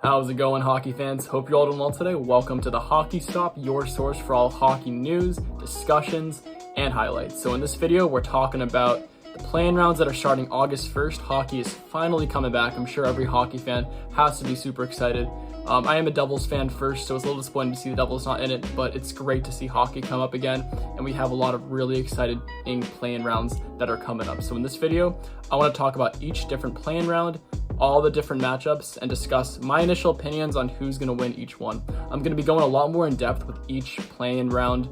How's it going, hockey fans? Hope you're all doing well today. Welcome to the Hockey Stop, your source for all hockey news, discussions, and highlights. So in this video, we're talking about the play-in rounds that are starting August 1st. Hockey is finally coming back. I'm sure every hockey fan has to be super excited. I am a Devils fan first, so it's a little disappointing to see the Devils not in it, but it's great to see hockey come up again, and we have a lot of really exciting play-in rounds that are coming up. So in this video, I want to talk about each different play-in round, all the different matchups, and discuss my initial opinions on who's going to win each one. I'm going to be going a lot more in depth with each play-in round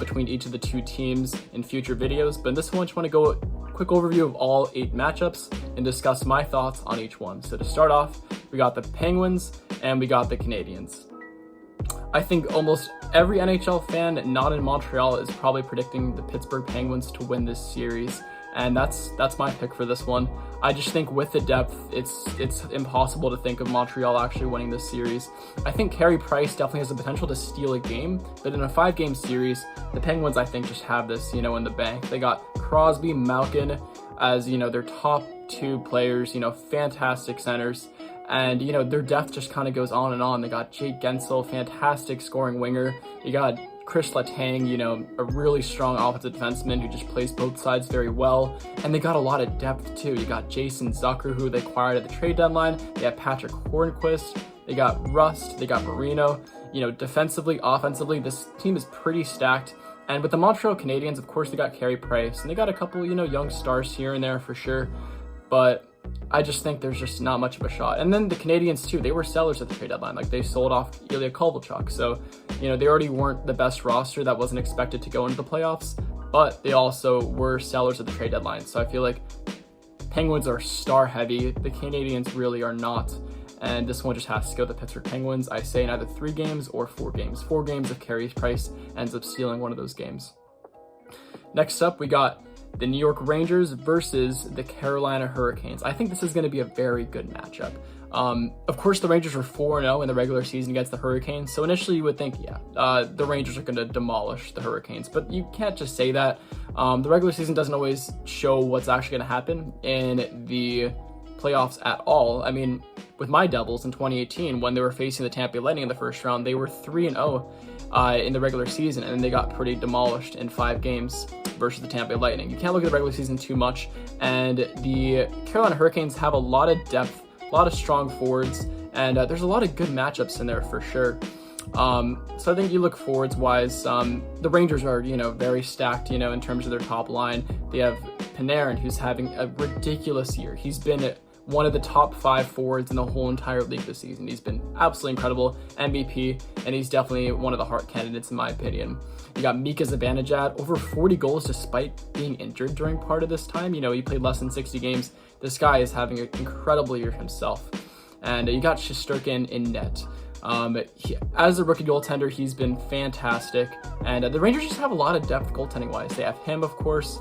between each of the two teams in future videos, but in this one, I just want to go a quick overview of all 8 matchups and discuss my thoughts on each one. So to start off, we got the Penguins and we got the Canadiens. I think almost every NHL fan not in Montreal is probably predicting the Pittsburgh Penguins to win this series, and that's my pick for this one. I just think with the depth, it's impossible to think of Montreal actually winning this series. I think Carey Price definitely has the potential to steal a game, but in a 5-game series, the Penguins, I think, just have this, in the bank. They got Crosby, Malkin as, their top 2 players, fantastic centers. And, their depth just kind of goes on and on. They got Jake Gensel, fantastic scoring winger. You got Chris Letang, a really strong offensive defenseman who just plays both sides very well. And they got a lot of depth too. You got Jason Zucker, who they acquired at the trade deadline. They have Patrick Hornquist. They got Rust. They got Marino. Defensively, offensively, this team is pretty stacked. And with the Montreal Canadiens, of course, they got Carey Price. And they got a couple, young stars here and there for sure. But I just think there's just not much of a shot. And then the Canadiens too, they were sellers at the trade deadline. Like, they sold off Ilya Kovalchuk. So, they already weren't the best roster that wasn't expected to go into the playoffs, but they also were sellers at the trade deadline. So I feel like Penguins are star heavy. The Canadiens really are not. And this one just has to go to the Pittsburgh Penguins. I say in either 3 games or 4 games. 4 games if Carey Price ends up stealing one of those games. Next up, we got the New York Rangers versus the Carolina Hurricanes. I think this is going to be a very good matchup. Of course, the Rangers were 4-0 in the regular season against the Hurricanes, so initially you would think, the Rangers are going to demolish the Hurricanes, but you can't just say that. The regular season doesn't always show what's actually going to happen in the playoffs at all. I mean, with my Devils in 2018, when they were facing the Tampa Bay Lightning in the first round, they were 3-0 in the regular season, and they got pretty demolished in 5 games versus the Tampa Bay Lightning. You can't look at the regular season too much, and the Carolina Hurricanes have a lot of depth, a lot of strong forwards, and there's a lot of good matchups in there for sure. So I think you look forwards-wise, the Rangers are, very stacked, in terms of their top line. They have Panarin, who's having a ridiculous year. He's been one of the top 5 forwards in the whole entire league this season. He's been absolutely incredible, MVP, and he's definitely one of the Hart candidates in my opinion. You got Mika Zibanejad, over 40 goals despite being injured during part of this time. He played less than 60 games. This guy is having an incredible year himself. And you got Shesterkin in net. As a rookie goaltender, he's been fantastic. And the Rangers just have a lot of depth goaltending-wise. They have him, of course.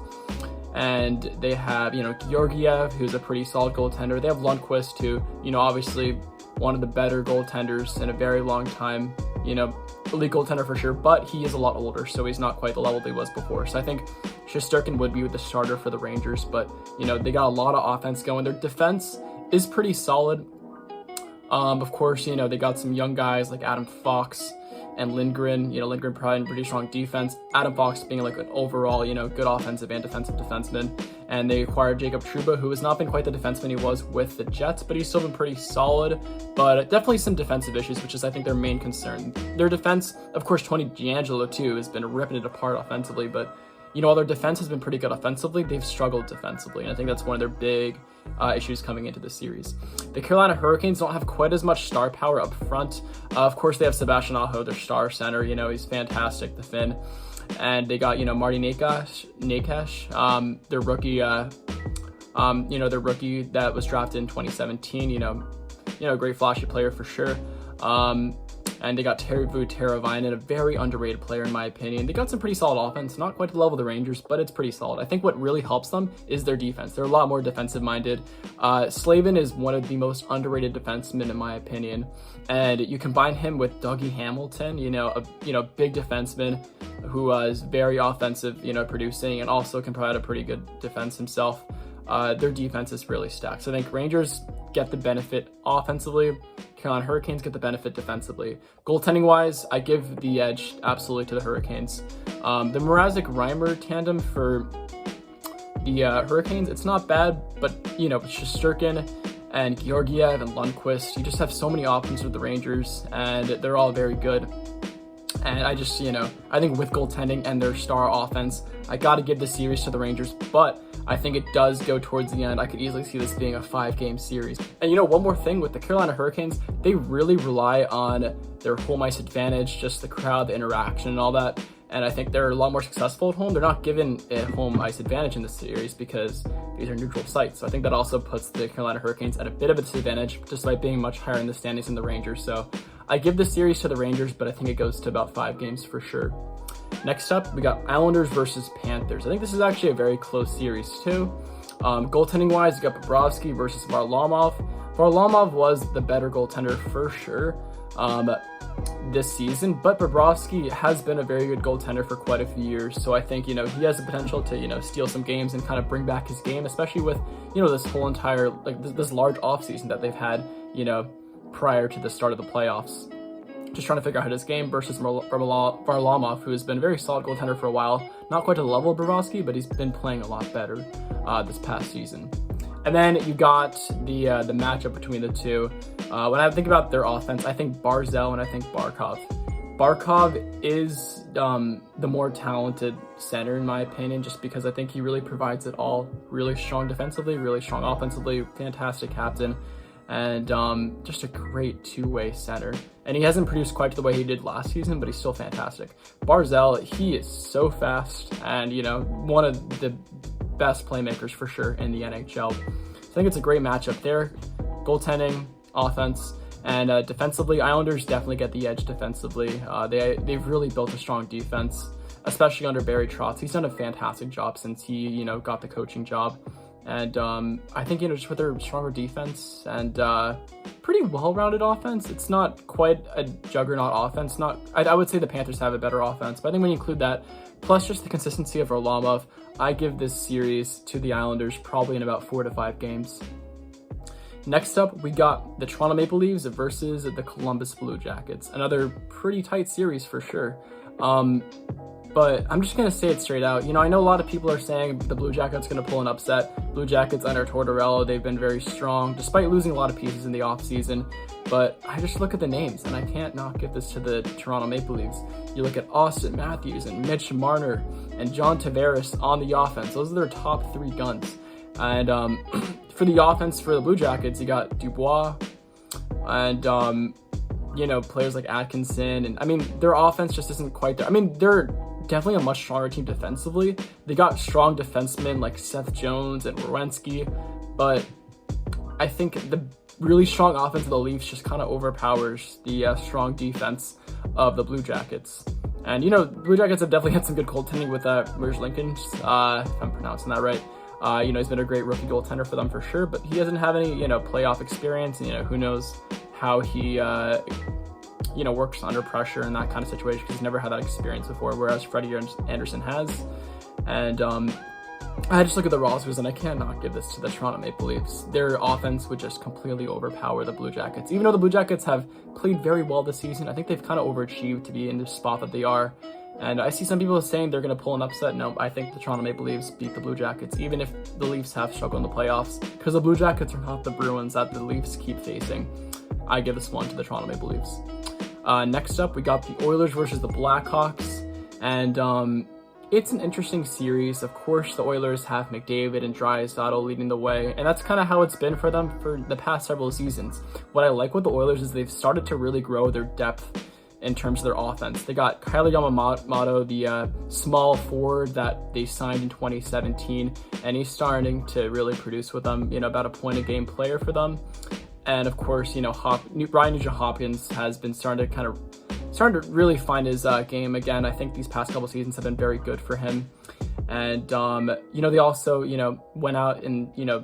And they have, Georgiev, who's a pretty solid goaltender. They have Lundqvist, who, obviously one of the better goaltenders in a very long time. Elite goaltender for sure, but he is a lot older, so he's not quite the level that he was before. So I think Shesterkin would be the starter for the Rangers, but, they got a lot of offense going. Their defense is pretty solid. Of course, they got some young guys like Adam Fox and Lindgren. Lindgren probably pretty strong defense. Adam Fox being like an overall, good offensive and defensive defenseman. And they acquired Jacob Trouba, who has not been quite the defenseman he was with the Jets, but he's still been pretty solid. But definitely some defensive issues, which is, I think, their main concern. Their defense, of course, Tony DeAngelo, too, has been ripping it apart offensively. But, while their defense has been pretty good offensively, they've struggled defensively. And I think that's one of their big issues coming into this series. The Carolina Hurricanes don't have quite as much star power up front. Of course, they have Sebastian Aho, their star center. He's fantastic, the Finn. And they got, Marty Nakes, their rookie, their rookie that was drafted in 2017, a great flashy player for sure. And they got Teuvo Teravainen, a very underrated player in my opinion. They got some pretty solid offense, not quite to the level of the Rangers, but it's pretty solid. I think what really helps them is their defense. They're a lot more defensive-minded. Slavin is one of the most underrated defensemen in my opinion, and you combine him with Dougie Hamilton, a big defenseman who is very offensive, producing, and also can provide a pretty good defense himself. Their defense is really stacked. So I think Rangers get the benefit offensively. Carolina Hurricanes get the benefit defensively. Goaltending-wise, I give the edge absolutely to the Hurricanes. The Mrazek-Reimer tandem for the Hurricanes, it's not bad, but, you know, it's Shesterkin and Georgiev and Lundqvist. You just have so many options with the Rangers, and they're all very good. And I just, you know, I think with goaltending and their star offense, I got to give the series to the Rangers, but I think it does go towards the end. I could easily see this being a 5-game series. And you know, one more thing with the Carolina Hurricanes, they really rely on their home ice advantage, just the crowd, the interaction and all that. And I think they're a lot more successful at home. They're not given a home ice advantage in this series because these are neutral sites. So I think that also puts the Carolina Hurricanes at a bit of a disadvantage, despite being much higher in the standings than the Rangers. So I give the series to the Rangers, but I think it goes to about 5 games for sure. Next up, we got Islanders versus Panthers. I think this is actually a very close series too. Goaltending-wise, you got Bobrovsky versus Varlamov. Varlamov was the better goaltender for sure this season, but Bobrovsky has been a very good goaltender for quite a few years. So I think, you know, he has the potential to, you know, steal some games and kind of bring back his game, especially with, you know, this whole entire, like this large offseason that they've had, you know, prior to the start of the playoffs. Just trying to figure out his game versus Varlamov, who has been a very solid goaltender for a while. Not quite to the level of Bobrovsky, but he's been playing a lot better this past season. And then you got the matchup between the two. When I think about their offense, I think Barzal and I think Barkov. Barkov is the more talented center in my opinion, just because I think he really provides it all. Really strong defensively, really strong offensively, fantastic captain, and just a great two-way center. And he hasn't produced quite to the way he did last season, but he's still fantastic. Barzal, he is so fast and, you know, one of the best playmakers for sure in the NHL. So I think it's a great matchup there. Goaltending, offense, and defensively, Islanders definitely get the edge defensively. They've really built a strong defense, especially under Barry Trotz. He's done a fantastic job since he, you know, got the coaching job. And I think, you know, just with their stronger defense and pretty well-rounded offense, it's not quite a juggernaut offense. I would say the Panthers have a better offense, but I think when you include that, plus just the consistency of Varlamov, I give this series to the Islanders probably in about 4 to 5 games. Next up, we got the Toronto Maple Leafs versus the Columbus Blue Jackets. Another pretty tight series for sure. But I'm just going to say it straight out. You know, I know a lot of people are saying the Blue Jackets going to pull an upset. Blue Jackets under Tortorella, they've been very strong, despite losing a lot of pieces in the offseason. But I just look at the names, and I can't not give this to the Toronto Maple Leafs. You look at Austin Matthews and Mitch Marner and John Tavares on the offense. Those are their top 3 guns. And for the offense for the Blue Jackets, you got Dubois and, you know, players like Atkinson. And, I mean, their offense just isn't quite there. I mean, they're definitely a much stronger team defensively. They got strong defensemen like Seth Jones and Werenski, but I think the really strong offense of the Leafs just kind of overpowers the strong defense of the Blue Jackets. And, you know, Blue Jackets have definitely had some good goaltending with Merge Lincoln, if I'm pronouncing that right. You know, he's been a great rookie goaltender for them for sure, but he doesn't have any, you know, playoff experience. And, you know, who knows how he, you know, works under pressure in that kind of situation, because he's never had that experience before, whereas Freddie Anderson has. And I just look at the rosters, and I can't not give this to the Toronto Maple Leafs. Their offense would just completely overpower the Blue Jackets. Even though the Blue Jackets have played very well this season, I think they've kind of overachieved to be in the spot that they are. And I see some people saying they're going to pull an upset. No, I think the Toronto Maple Leafs beat the Blue Jackets, even if the Leafs have struggled in the playoffs, because the Blue Jackets are not the Bruins that the Leafs keep facing. I give this one to the Toronto Maple Leafs. Next up, we got the Oilers versus the Blackhawks, and it's an interesting series. Of course, the Oilers have McDavid and Draisaitl leading the way, and that's kind of how it's been for them for the past several seasons. What I like with the Oilers is they've started to really grow their depth in terms of their offense. They got Kyle Yamamoto, the small forward that they signed in 2017, and he's starting to really produce with them, you know, about a point a game player for them. And of course, you know, Ryan Nugent-Hopkins has been starting to really find his game again. I think these past couple seasons have been very good for him. And, you know, they also, you know, went out and, you know,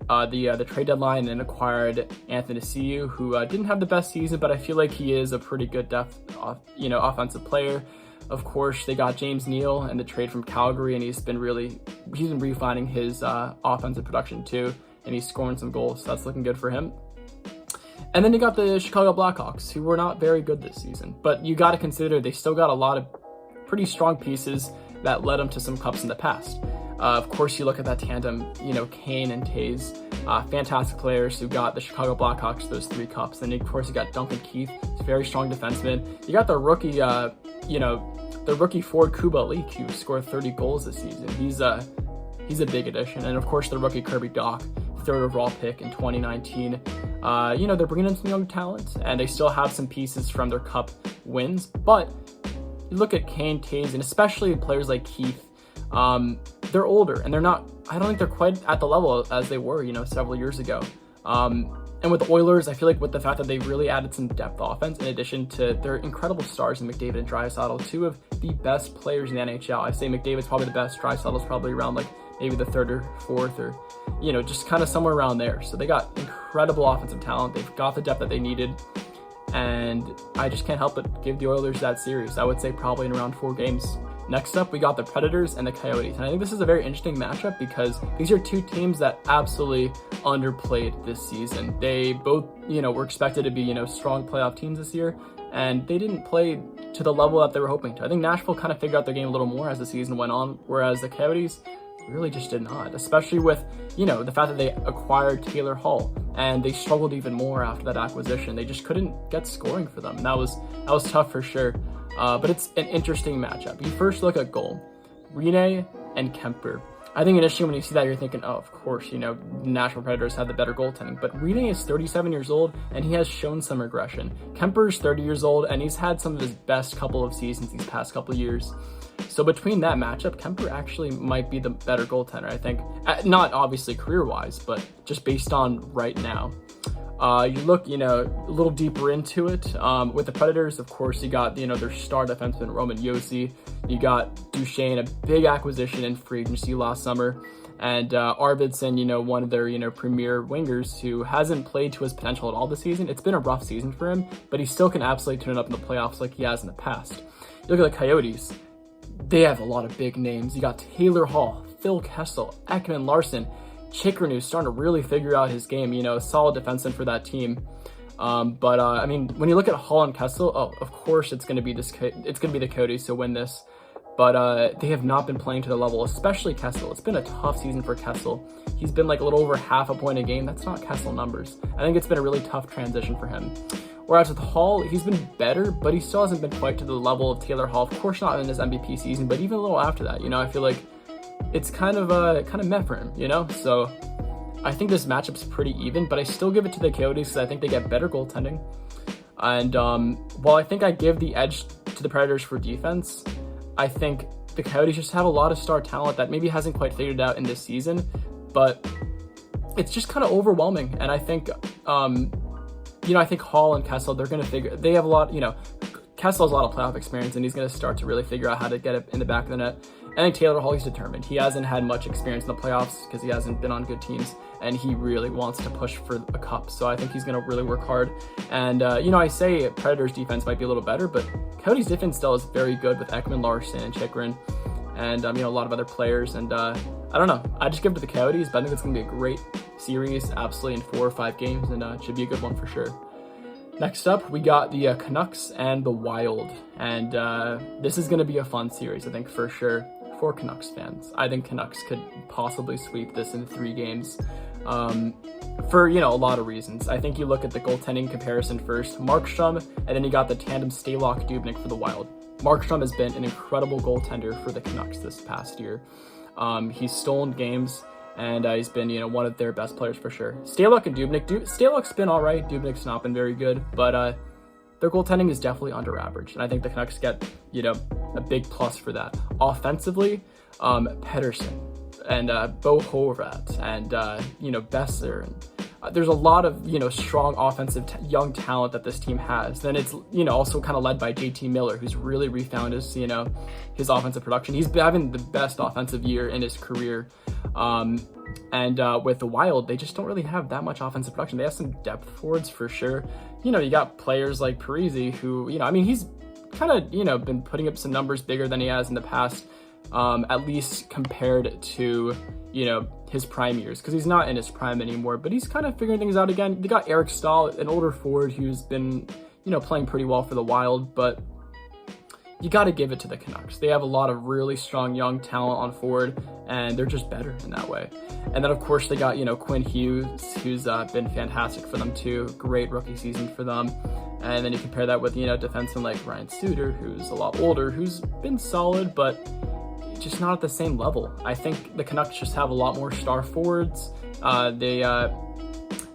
the trade deadline and acquired Anthony Ciu, who didn't have the best season, but I feel like he is a pretty good offensive player. Of course, they got James Neal and the trade from Calgary, and he's been refining his offensive production too. and he's scoring some goals. So that's looking good for him. And then you got the Chicago Blackhawks, who were not very good this season. But you got to consider they still got a lot of pretty strong pieces that led them to some cups in the past. Of course, you look at that tandem, Kane and Taves, fantastic players who got the Chicago Blackhawks those 3 cups. And of course, you got Duncan Keith, very strong defenseman. You got the rookie, the rookie forward Kuba Leak, who scored 30 goals this season. He's a big addition. And of course, the rookie Kirby Dach, 3rd overall pick in 2019. They're bringing in some young talent, and they still have some pieces from their cup wins. But you look at Kane, Taves, and especially players like Keith. They're older, and I don't think they're quite at the level as they were, several years ago. And with the Oilers, I feel like with the fact that they really added some depth offense in addition to their incredible stars in McDavid and Draisaitl, 2 of the best players in the NHL. I say McDavid's probably the best, Draisaitl's probably around like maybe the 3rd or 4th, or, just kind of somewhere around there. So they got incredible offensive talent. They've got the depth that they needed. And I just can't help but give the Oilers that series. I would say probably in around 4 games. Next up, we got the Predators and the Coyotes. And I think this is a very interesting matchup because these are 2 teams that absolutely underplayed this season. They both, were expected to be, strong playoff teams this year, and they didn't play to the level that they were hoping to. I think Nashville kind of figured out their game a little more as the season went on, whereas the Coyotes really just did not, especially with, the fact that they acquired Taylor Hall, and they struggled even more after that acquisition. They just couldn't get scoring for them. And that was tough for sure. But it's an interesting matchup. You first look at goal, Rinne and Kemper. I think initially when you see that, you're thinking, oh, of course, the Nashville Predators have the better goaltending. But Rinne is 37 years old, and he has shown some regression. Kemper's 30 years old, and he's had some of his best couple of seasons these past couple of years. So between that matchup, Kemper actually might be the better goaltender, I think. Not obviously career-wise, but just based on right now. You look, a little deeper into it. With the Predators, of course, you got, their star defenseman, Roman Josi. You got Duchesne, a big acquisition in free agency last summer. And Arvidsson, one of their, premier wingers who hasn't played to his potential at all this season. It's been a rough season for him, but he still can absolutely turn it up in the playoffs like he has in the past. You look at the Coyotes. They have a lot of big names. You got Taylor Hall, Phil Kessel, Ekman Larson, Chychrun, who's starting to really figure out his game, a solid defenseman for that team. When you look at Hall and Kessel, of course it's going to be the Coyotes to win this. But they have not been playing to the level, especially Kessel. It's been a tough season for Kessel. He's been like a little over half a point a game. That's not Kessel numbers. I think it's been a really tough transition for him. Whereas with Hall, he's been better, but he still hasn't been quite to the level of Taylor Hall. Of course not in his MVP season, but even a little after that, I feel like it's kind of meh for him, So I think this matchup's pretty even, but I still give it to the Coyotes because I think they get better goaltending. And while I think I give the edge to the Predators for defense, I think the Coyotes just have a lot of star talent that maybe hasn't quite figured it out in this season, but it's just kind of overwhelming. And I think, I think Hall and Kessel, they have a lot, Kessel has a lot of playoff experience, and he's going to start to really figure out how to get it in the back of the net. I think Taylor Hall, he's determined. He hasn't had much experience in the playoffs because he hasn't been on good teams, and he really wants to push for a cup. So I think he's going to really work hard. And, I say Predators defense might be a little better, but Coyotes defense still is very good with Ekman Larson and Chychrun and, a lot of other players. And I don't know. I just give it to the Coyotes, but I think it's going to be a great series, absolutely, in 4 or 5 games, and it should be a good one for sure. Next up, we got the Canucks and the Wild, and this is going to be a fun series, I think, for sure, for Canucks fans. I think Canucks could possibly sweep this in 3 games for, a lot of reasons. I think you look at the goaltending comparison first, Markstrom, and then you got the tandem Stalock-Dubnyk for the Wild. Markstrom has been an incredible goaltender for the Canucks this past year. He's stolen games, and he's been, one of their best players for sure. Stalock and Dubnyk, Stalock's been all right. Dubnyk's not been very good, but their goaltending is definitely under average, and I think the Canucks get, a big plus for that. Offensively, Pettersson and Bo Horvat and, Besser. And there's a lot of, strong offensive young talent that this team has. Then it's, also kind of led by JT Miller, who's really refound his, his offensive production. He's been having the best offensive year in his career. With the Wild, they just don't really have that much offensive production. They have some depth forwards for sure. You got players like Parise who, he's kind of, been putting up some numbers bigger than he has in the past, at least compared to, his prime years, because he's not in his prime anymore, but he's kind of figuring things out again. They got Eric Stahl, an older forward who's been, playing pretty well for the Wild, but you got to give it to the Canucks. They have a lot of really strong young talent on forward, and they're just better in that way. And then, of course, they got, Quinn Hughes, who's been fantastic for them too. Great rookie season for them. And then you compare that with, defensemen like Ryan Suter, who's a lot older, who's been solid, but just not at the same level. I think the Canucks just have a lot more star forwards.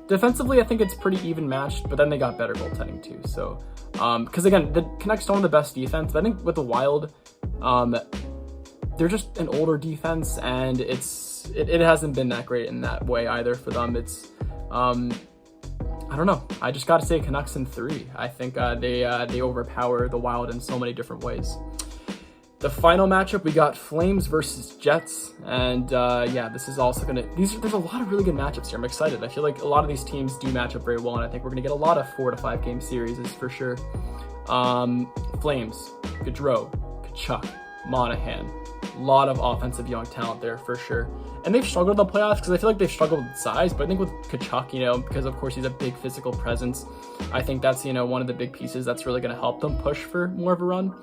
Defensively, I think it's pretty even matched, but then they got better goaltending too. So, because again, the Canucks don't have the best defense, but I think with the Wild, they're just an older defense, and it hasn't been that great in that way either for them. It's, I don't know. I just got to say Canucks in 3. I think they overpower the Wild in so many different ways. The final matchup, we got Flames versus Jets, and this is also there's a lot of really good matchups here. I'm excited. I feel like a lot of these teams do match up very well, and I think we're gonna get a lot of 4 to 5 game series for sure. Flames, Gaudreau, Tkachuk, Monahan, a lot of offensive young talent there for sure. And they've struggled in the playoffs because I feel like they've struggled with size, but I think with Tkachuk, because of course he's a big physical presence, I think that's, one of the big pieces that's really gonna help them push for more of a run.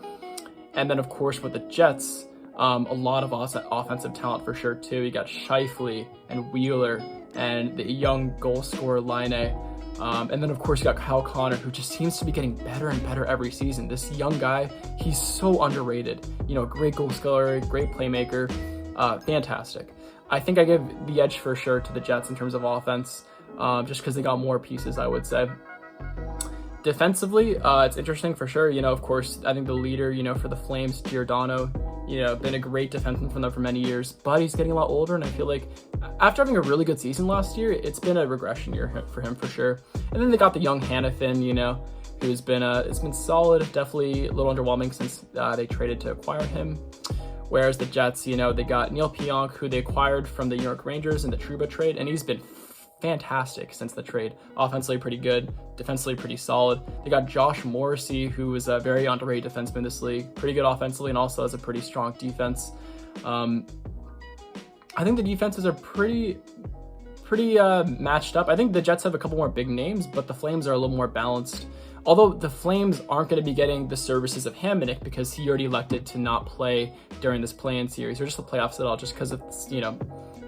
And then, of course, with the Jets, a lot of offensive talent for sure, too. You got Scheifele and Wheeler and the young goal scorer Line. And then, of course, you got Kyle Connor, who just seems to be getting better and better every season. This young guy, he's so underrated. Great goal scorer, great playmaker, fantastic. I think I give the edge for sure to the Jets in terms of offense, just because they got more pieces, I would say. Defensively, it's interesting for sure. Of course, I think the leader, for the Flames, Giordano, been a great defenseman for them for many years, but he's getting a lot older, and I feel like after having a really good season last year, it's been a regression year for him for sure. And then they got the young Hanifin, who's been it's been solid, definitely a little underwhelming since they traded to acquire him. Whereas the Jets, they got Neil Pionk, who they acquired from the New York Rangers in the Trouba trade, and he's been fantastic since the trade. Offensively pretty good, defensively pretty solid. They got Josh Morrissey, who is a very underrated defenseman in this league, pretty good offensively and also has a pretty strong defense. I think the defenses are pretty matched up. I think the Jets have a couple more big names, but the Flames are a little more balanced. Although the Flames aren't going to be getting the services of Hamonic because he already elected to not play during this play-in series or just the playoffs at all, just because it's,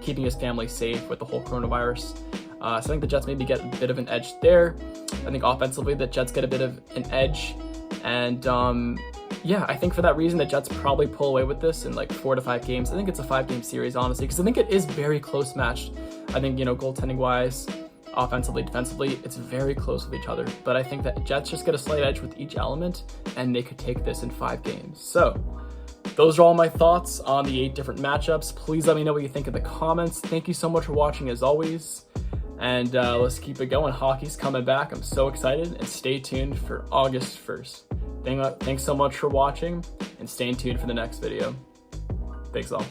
keeping his family safe with the whole coronavirus. So I think the Jets maybe get a bit of an edge there. I think offensively the Jets get a bit of an edge. And I think for that reason the Jets probably pull away with this in like 4 to 5 games. I think it's a 5-game series, honestly, because I think it is very close matched. I think, goaltending wise, offensively, defensively, it's very close with each other. But I think that Jets just get a slight edge with each element, and they could take this in 5 games. So those are all my thoughts on the 8 different matchups. Please let me know what you think in the comments. Thank you so much for watching as always. And let's keep it going. Hockey's coming back. I'm so excited. And stay tuned for August 1st. Thanks so much for watching, and stay tuned for the next video. Thanks all.